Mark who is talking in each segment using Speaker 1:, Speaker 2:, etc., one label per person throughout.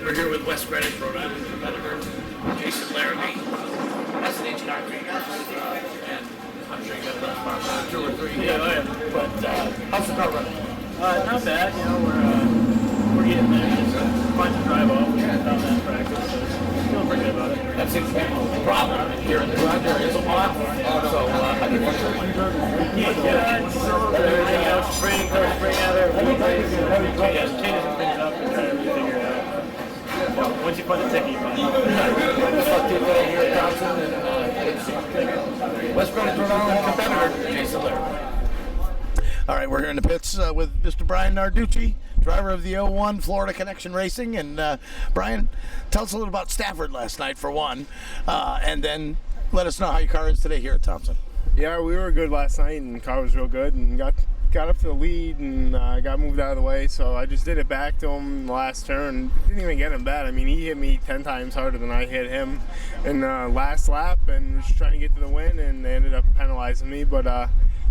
Speaker 1: We're here with West Greenwich, Rhode Island competitor Jason Laramie. That's an H&R and I'm sure you got another spot for 2 or 3.
Speaker 2: Yeah, oh yeah.
Speaker 1: But how's the car running?
Speaker 2: Not bad. You know, we're getting there. Just fun to drive off. We haven't done that practice, so feeling pretty good about it.
Speaker 1: That seems to be the problem here in the garage area is a lot. So I think we're
Speaker 2: everything else, spring out there, changes some things up and trying to really figure it out. Well, once you put the ticket, you find it.
Speaker 1: here at Thompson and West Greenwich, Rhode Island competitor Jason Laramie.
Speaker 3: All right, we're here in the pits with Mr. Brian Narducci, driver of the 01 Florida Connection Racing. And Brian, tell us a little about Stafford last night for one, and then let us know how your car is today here at Thompson.
Speaker 4: Yeah, we were good last night, and the car was real good, and got up to the lead, and got moved out of the way. So I just did it back to him the last turn. Didn't even get him bad. I mean, he hit me 10 times harder than I hit him in the last lap, and was just trying to get to the win, and they ended up penalizing me. But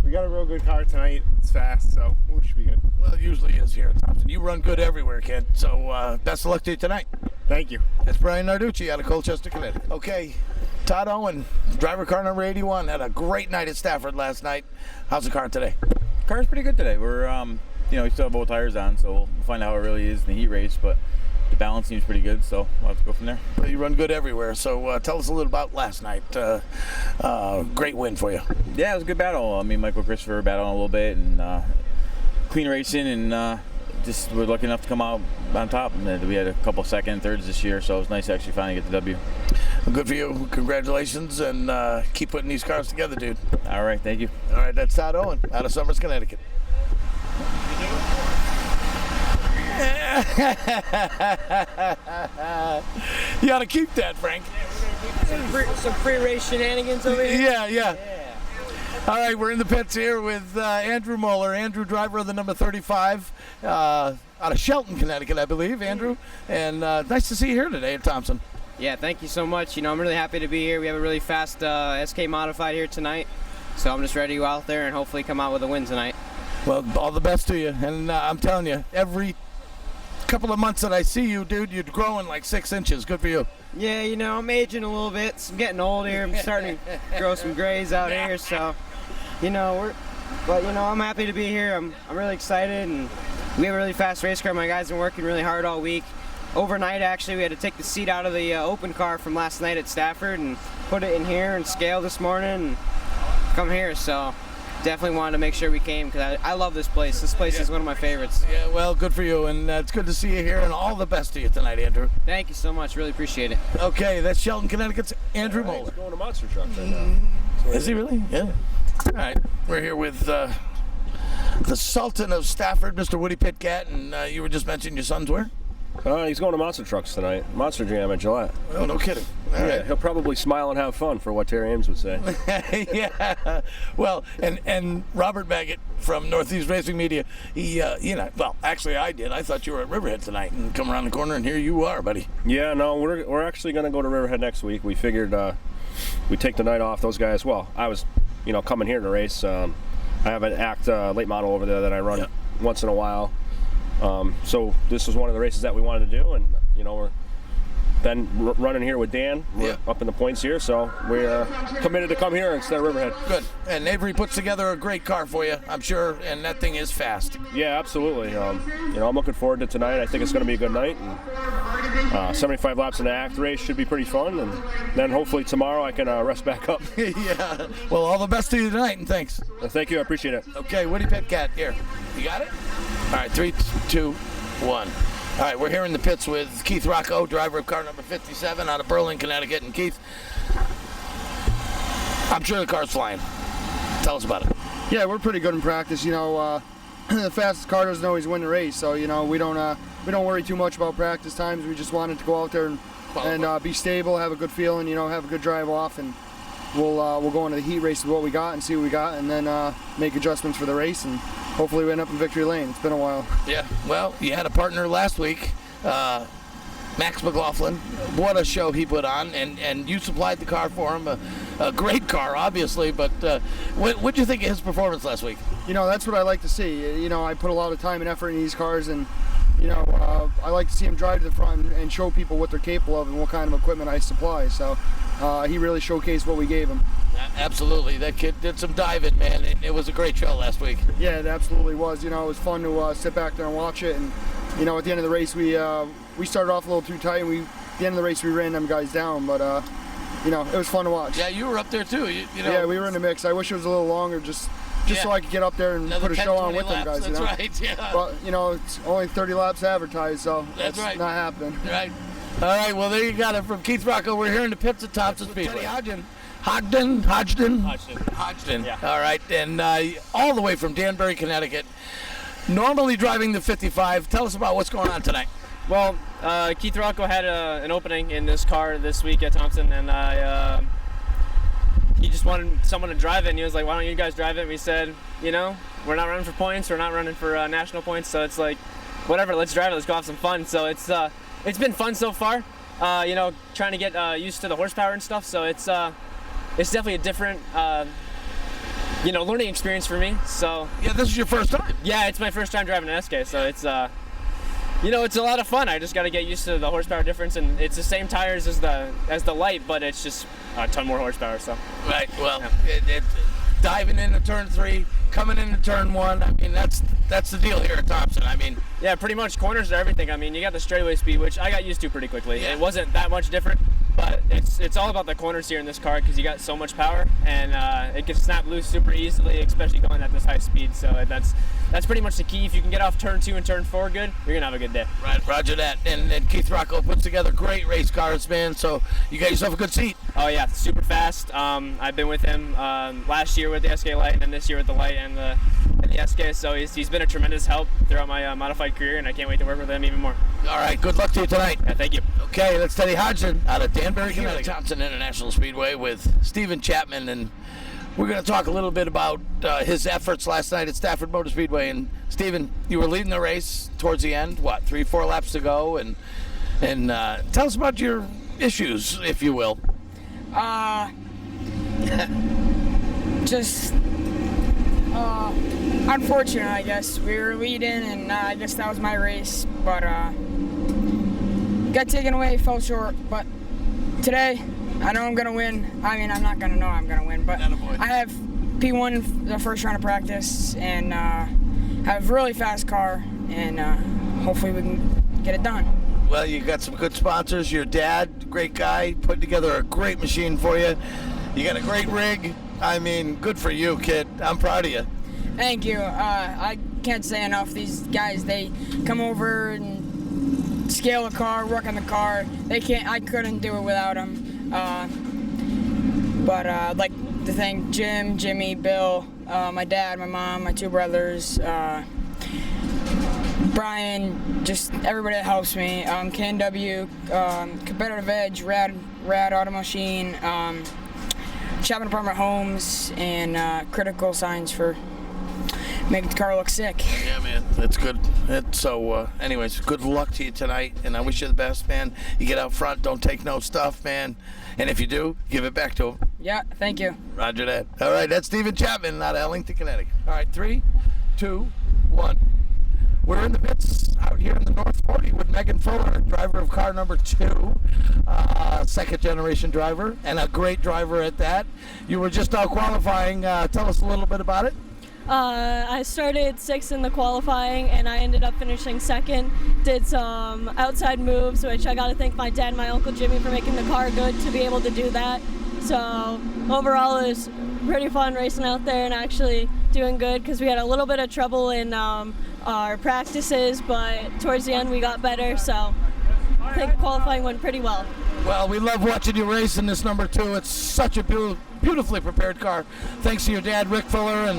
Speaker 4: we got a real good car tonight. It's fast, so we should be good.
Speaker 3: Well, it usually is here at Thompson. You run good everywhere, kid. So best of luck to you tonight.
Speaker 4: Thank you.
Speaker 3: That's Brian Narducci out of Colchester, Connecticut. Okay, Todd Owen, driver car number 81, had a great night at Stafford last night. How's the car today?
Speaker 5: Car's pretty good today. We're, we still have both tires on, so we'll find out how it really is in the heat race, but the balance seems pretty good, so we'll have to go from there.
Speaker 3: Well, you run good everywhere, so tell us a little about last night. Great win for you.
Speaker 5: Yeah, it was a good battle. I mean, Michael Christopher battled a little bit, and clean racing, and just we're lucky enough to come out on top. And we had a couple second and thirds this year, so it was nice to actually finally get the W.
Speaker 3: Good for you. Congratulations, and keep putting these cars together, dude.
Speaker 5: All right, thank you.
Speaker 3: All right, that's Todd Owen out of Somers, Connecticut. You ought to keep that, Frank.
Speaker 6: Some pre-race shenanigans over here?
Speaker 3: Yeah. All right, we're in the pits here with Andrew Moeller. Andrew, driver of the number 35, out of Shelton, Connecticut, I believe, Andrew. And nice to see you here today at Thompson.
Speaker 6: Yeah, thank you so much. I'm really happy to be here. We have a really fast SK Modified here tonight, so I'm just ready to go out there and hopefully come out with a win tonight.
Speaker 3: Well, all the best to you. And I'm telling you, every couple of months that I see you, dude, you're growing like 6 inches. Good for you.
Speaker 6: Yeah, I'm aging a little bit. I'm getting old here. I'm starting to grow some grays out here, so, I'm happy to be here. I'm really excited, and we have a really fast race car. My guys have been working really hard all week. Overnight, actually, we had to take the seat out of the open car from last night at Stafford and put it in here and scale this morning and come here. So definitely wanted to make sure we came because I love this place. This place is one of my favorites.
Speaker 3: Yeah, well, good for you, and it's good to see you here, and all the best to you tonight, Andrew.
Speaker 6: Thank you so much. Really appreciate it.
Speaker 3: Okay, that's Shelton, Connecticut's Andrew Moeller.
Speaker 7: He's going to monster trucks right now.
Speaker 3: Is he really? Yeah. All right, we're here with the Sultan of Stafford, Mr. Woody Pitcat, and you were just mentioning your son's where?
Speaker 7: He's going to monster trucks tonight. Monster Jam at Gillette.
Speaker 3: Oh, no kidding. All
Speaker 7: Yeah,
Speaker 3: right.
Speaker 7: he'll probably smile and have fun for what Terry Ames would say.
Speaker 3: Yeah. Well, and Robert Baggett from Northeast Racing Media, he, well, actually I did. I thought you were at Riverhead tonight and come around the corner, and here you are, buddy.
Speaker 7: Yeah, no, we're actually going to go to Riverhead next week. We figured we'd take the night off. Those guys, well, I was, coming here to race. I have an ACT late model over there that I run once in a while. So this was one of the races that we wanted to do, and we're then running here with Dan. We're up in the points here, so we're committed to come here instead of Riverhead.
Speaker 3: Good. And Avery puts together a great car for you, I'm sure, and that thing is fast.
Speaker 7: Yeah, absolutely. I'm looking forward to tonight. I think it's going to be a good night. And 75 laps in the ACT race should be pretty fun, and then hopefully tomorrow I can rest back up.
Speaker 3: Yeah. Well, all the best to you tonight, and thanks.
Speaker 7: Thank you. I appreciate it.
Speaker 3: Okay, Woody Pitcat here. You got it? All right, 3, 2, 1. All right, we're here in the pits with Keith Rocco, driver of car number 57 out of Berlin, Connecticut. And Keith, I'm sure the car's flying. Tell us about it.
Speaker 8: Yeah, we're pretty good in practice. The fastest car doesn't always win the race, so we don't worry too much about practice times. We just wanted to go out there and be stable, have a good feeling, have a good drive off, and we'll go into the heat race with what we got and see what we got, and then make adjustments for the race, and hopefully we end up in victory lane. It's been a while.
Speaker 3: Yeah, well, you had a partner last week, Max McLaughlin. What a show he put on, and you supplied the car for him. A great car, obviously, but what'd you think of his performance last week?
Speaker 8: That's what I like to see. I put a lot of time and effort in these cars, and I like to see him drive to the front and show people what they're capable of and what kind of equipment I supply. So he really showcased what we gave him.
Speaker 3: Absolutely. That kid did some diving, man. It was a great show last week.
Speaker 8: Yeah, it absolutely was. It was fun to sit back there and watch it. And, at the end of the race, we started off a little too tight. And at the end of the race, we ran them guys down. But, it was fun to watch.
Speaker 3: Yeah, you were up there, too.
Speaker 8: Yeah, we were in the mix. I wish it was a little longer just so I could get up there and
Speaker 3: another
Speaker 8: put a
Speaker 3: 10,
Speaker 8: show on with
Speaker 3: laps.
Speaker 8: them guys.
Speaker 3: That's right, yeah.
Speaker 8: But, it's only 30 laps advertised, so that's
Speaker 3: right.
Speaker 8: not happening.
Speaker 3: Right. All right, well, there you got it from Keith Rocco. We're here in the pits at Thompson Speedway. Hodgdon.
Speaker 2: Yeah.
Speaker 3: All right, and all the way from Danbury, Connecticut. Normally driving the 55. Tell us about what's going on tonight.
Speaker 9: Well, Keith Rocco had an opening in this car this week at Thompson, and he just wanted someone to drive it, and he was like, why don't you guys drive it? And we said, we're not running for points, we're not running for national points, so it's like, whatever, let's drive it, let's go have some fun. So it's been fun so far, trying to get used to the horsepower and stuff, so it's definitely a different, learning experience for me, so.
Speaker 3: Yeah, this is your first time.
Speaker 9: Yeah, it's my first time driving an SK, so it's, it's a lot of fun. I just got to get used to the horsepower difference, and it's the same tires as the light, but it's just a ton more horsepower. So.
Speaker 3: Right. Well, yeah. Diving into turn 3, coming into turn 1. I mean, that's the deal here at Thompson. I mean.
Speaker 9: Yeah, pretty much corners are everything. I mean, you got the straightaway speed, which I got used to pretty quickly.
Speaker 3: Yeah.
Speaker 9: It wasn't that much different, but it's all about the corners here in this car because you got so much power, and it can snap loose super easily, especially going at this high speed. So that's pretty much the key. If you can get off turn 2 and turn 4 good, you're gonna have a good day.
Speaker 3: Right, roger that. And Keith Rocco puts together great race cars, man. So you got yourself a good seat.
Speaker 9: Oh yeah, super fast. I've been with him last year with the SK Light, and then this year with the Light and the SK. So he's been a tremendous help throughout my modified career, and I can't wait to work with him even more.
Speaker 3: All right, good luck to you tonight.
Speaker 9: Yeah, thank you.
Speaker 3: Okay, let's Teddy Hodgson out of Danbury, Connecticut. Thompson International Speedway with Stephen Chapman, and we're going to talk a little bit about his efforts last night at Stafford Motor Speedway. And Stephen, you were leading the race towards the end. 3-4 laps to go, and tell us about your issues, if you will.
Speaker 10: Just unfortunate, I guess. We were leading, and I guess that was my race, but got taken away, fell short. But today, I know I'm gonna win. I mean, I'm not gonna know I'm gonna win, but I have P1 the first round of practice, and have a really fast car, and hopefully we can get it done.
Speaker 3: Well, you got some good sponsors. Your dad, great guy, put together a great machine for you. You got a great rig. I mean, good for you, kid. I'm proud of you.
Speaker 10: Thank you. I can't say enough. These guys, they come over and scale a car, work on the car. I couldn't do it without them. But I'd like to thank Jim, Jimmy, Bill, my dad, my mom, my 2 brothers, Brian, just everybody that helps me. KNW, Competitive Edge, Rad Auto Machine, Shopping Department Homes, and Critical Signs for making the car look sick.
Speaker 3: Yeah, man, that's good. Anyways, good luck to you tonight, and I wish you the best, man. You get out front, don't take no stuff, man. And if you do, give it back to him.
Speaker 10: Yeah, thank you.
Speaker 3: Roger that. All right, that's Stephen Chapman out of Ellington, Connecticut. All right, 3, 2, 1. We're in the pits out here in the North 40 with Megan Fuller, driver of car number 2, second generation driver, and a great driver at that. You were just out qualifying. Tell us a little bit about it.
Speaker 11: I started 6th in the qualifying, and I ended up finishing 2nd. Did some outside moves, which I got to thank my dad and my Uncle Jimmy for making the car good to be able to do that. So overall, it was pretty fun racing out there and actually doing good because we had a little bit of trouble in our practices, but towards the end we got better, so I think qualifying went pretty well.
Speaker 3: Well, we love watching you race in this number 2. It's such a beautifully prepared car. Thanks to your dad, Rick Fuller,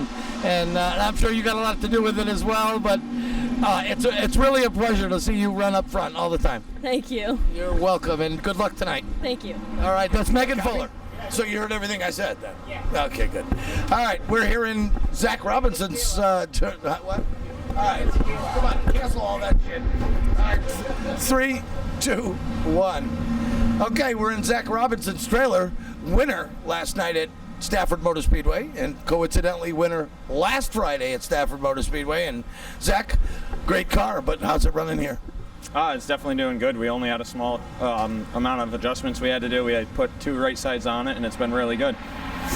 Speaker 3: and I'm sure you got a lot to do with it as well, but it's really a pleasure to see you run up front all the time.
Speaker 11: Thank you.
Speaker 3: You're welcome, and good luck tonight.
Speaker 11: Thank you.
Speaker 3: All right, that's Megan Fuller. So you heard everything I said then? Yeah. Okay, good. All right, we're here in Zach Robinson's what? All right, come on, cancel all that shit. All right, 3, 2, 1. Okay, we're in Zach Robinson's trailer. Winner last night at Stafford Motor Speedway, and coincidentally winner last Friday at Stafford Motor Speedway. And Zach, great car, but how's it running here?
Speaker 12: It's definitely doing good. We only had a small amount of adjustments we had to do. We had put 2 right sides on it, and it's been really good.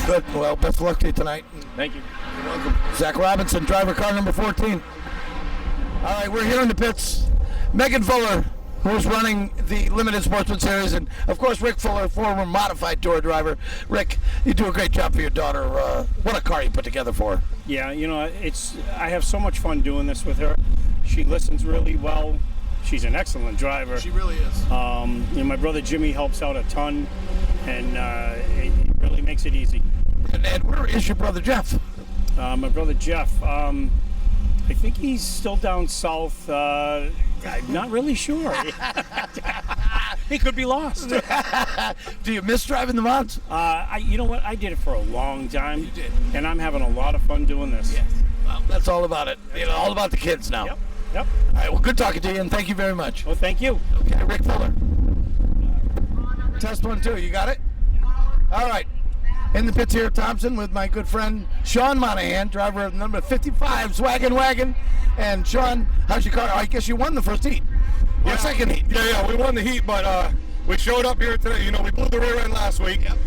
Speaker 3: Good. Well, best of luck to you tonight.
Speaker 12: Thank you.
Speaker 3: You're welcome. Zach Robinson, driver car number 14. All right, we're here in the pits. Megan Fuller, who's running the Limited Sportsman Series, and of course Rick Fuller, former modified tour driver. Rick, you do a great job for your daughter. What a car you put together for her.
Speaker 13: Yeah, you know, I have so much fun doing this with her. She listens really well. She's an excellent driver.
Speaker 3: She really is.
Speaker 13: You know, my brother Jimmy helps out a ton, and it really makes it easy.
Speaker 3: And where is your brother Jeff?
Speaker 13: My brother Jeff, I think he's still down south. I'm not really sure. He could be lost.
Speaker 3: Do you miss driving the mods?
Speaker 13: You know what? I did it for a long time.
Speaker 3: You did.
Speaker 13: And I'm having a lot of fun doing this.
Speaker 3: Yes. Well, that's all about it. You know, all about the kids now.
Speaker 13: Yep. Yep.
Speaker 3: All right, well, good talking to you, and thank you very much.
Speaker 13: Well, thank you.
Speaker 3: Okay, Rick Fuller. Test 1, 2. You got it? All right. In the pits here at Thompson with my good friend Sean Monahan, driver of number 55's Wagon. And Sean, how's your car? I guess you won the first heat. Or second heat.
Speaker 14: Yeah, we won the heat, but we showed up here today. You know, we blew the rear end last week. Yep.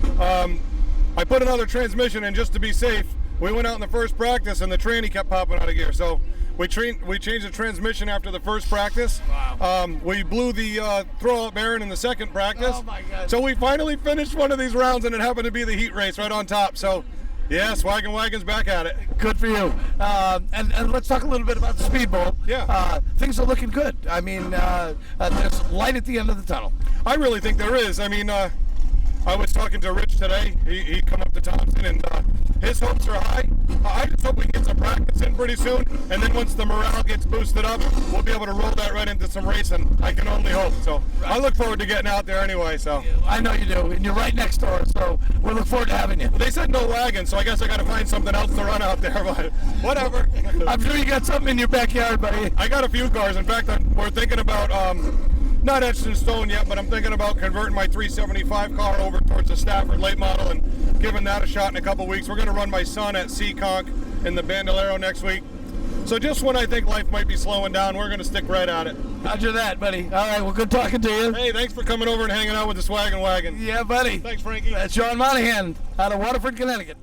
Speaker 14: I put another transmission in just to be safe. We went out in the first practice, and the tranny kept popping out of gear. So we changed the transmission after the first practice.
Speaker 3: Wow.
Speaker 14: We blew the throw-out bearing in the second practice.
Speaker 3: Oh, my God.
Speaker 14: So we finally finished one of these rounds, and it happened to be the heat race right on top. So, yes, Wagon's back at it.
Speaker 3: Good for you. And let's talk a little bit about the Speed Bowl.
Speaker 14: Yeah.
Speaker 3: Things are looking good. I mean, there's light at the end of the tunnel.
Speaker 14: I really think there is. I mean, I was talking to Rich today. He come up to Thompson, and his hopes are high. I just hope we get some practice in pretty soon, and then once the morale gets boosted up, we'll be able to roll that right into some racing. I can only hope. So I look forward to getting out there anyway. So
Speaker 3: I know you do, and you're right next door, so we look forward to having you.
Speaker 14: They said no wagon, so I guess I got to find something else to run out there, but whatever.
Speaker 3: I'm sure you got something in your backyard, buddy.
Speaker 14: I got a few cars. In fact, we're thinking about not etched in stone yet, but I'm thinking about converting my 375 car over towards the Stafford late model and giving that a shot in a couple weeks. We're going to run my son at Seekonk in the Bandolero next week. So just when I think life might be slowing down, we're going to stick right at it.
Speaker 3: Roger that, buddy. All right, well, good talking to you.
Speaker 14: Hey, thanks for coming over and hanging out with the Wagon.
Speaker 3: Yeah, buddy.
Speaker 14: Thanks, Frankie.
Speaker 3: That's Sean Monahan out of Waterford, Connecticut.